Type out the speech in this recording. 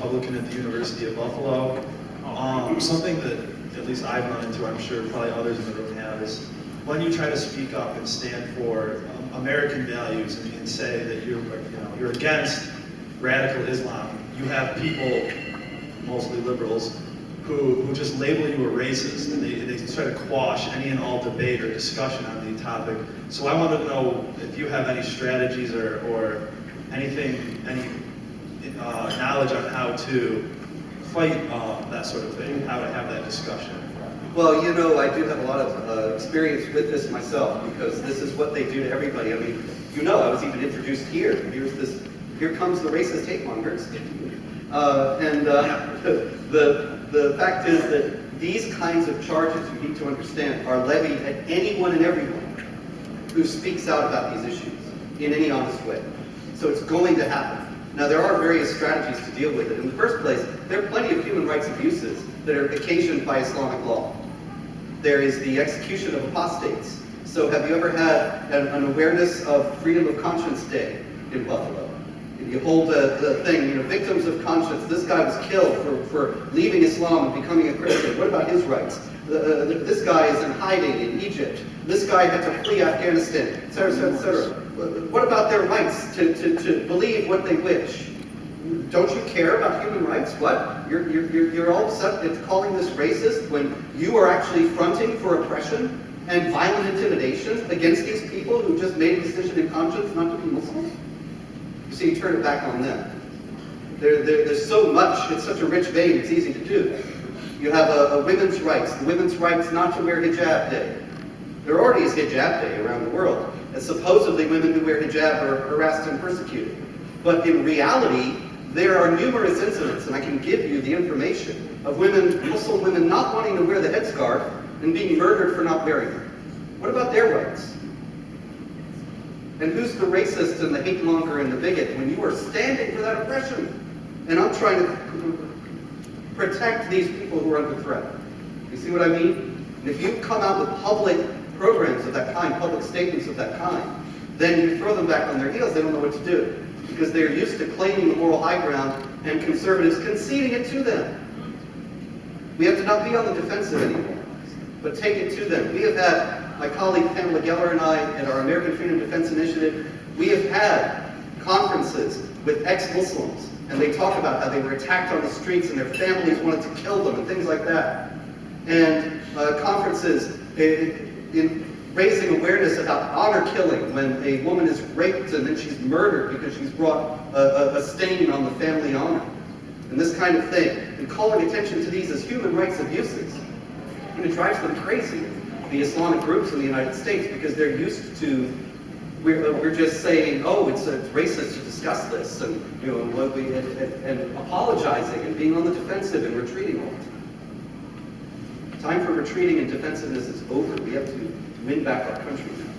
Republican at the University of Buffalo. Something that at least I've run into, I'm sure probably others in the room have, is when you try to speak up and stand for American values and say that you're against radical Islam, you have people, mostly liberals, who just label you a racist, and they try to quash any and all debate or discussion on the topic. So I wanted to know if you have any strategies or anything, any knowledge on how to fight that sort of thing, how to have that discussion. Well, you know, I do have a lot of experience with this myself, because this is what they do to everybody. I mean, you know, I was even introduced here. Here comes the racist hate mongers. The fact is that these kinds of charges, you need to understand, are levied at anyone and everyone who speaks out about these issues in any honest way. So it's going to happen. Now, there are various strategies to deal with it. In the first place, there are plenty of human rights abuses that are occasioned by Islamic law. There is the execution of apostates. So have you ever had an awareness of Freedom of Conscience Day in Buffalo? You hold the thing, you know, victims of conscience. This guy was killed for leaving Islam and becoming a Christian. What about his rights? This guy is in hiding in Egypt. This guy had to flee Afghanistan, etc., etc. What about their rights to believe what they wish? Don't you care about human rights? What? You're all upset it's calling this racist when you are actually fronting for oppression and violent intimidation against these people who just made a decision in conscience not to be Muslim? So you turn it back on them. There's so much, it's such a rich vein, it's easy to do. You have a women's rights, the women's rights not to wear hijab day. There already is hijab day around the world, and supposedly women who wear hijab are harassed and persecuted. But in reality, there are numerous incidents, and I can give you the information, of women, Muslim women not wanting to wear the headscarf and being murdered for not wearing it. What about their rights? And who's the racist and the hate monger and the bigot when you are standing for that oppression? And I'm trying to protect these people who are under threat. You see what I mean? And if you come out with public programs of that kind, public statements of that kind, then you throw them back on their heels. They don't know what to do, because they're used to claiming the moral high ground and conservatives conceding it to them. We have to not be on the defensive anymore, but take it to them. We have had, my colleague Pamela Geller and I at our American Freedom Defense Initiative, we have had conferences with ex-Muslims, and they talk about how they were attacked on the streets and their families wanted to kill them and things like that. And conferences in raising awareness about honor killing, when a woman is raped and then she's murdered because she's brought a stain on the family honor, and this kind of thing, and calling attention to these as human rights abuses. And it drives them crazy, the Islamic groups in the United States, because they're used to, we're just saying, oh, it's racist to discuss this, and you know, and apologizing and being on the defensive and retreating all the time. Time for retreating and defensiveness is over. We have to win back our country now.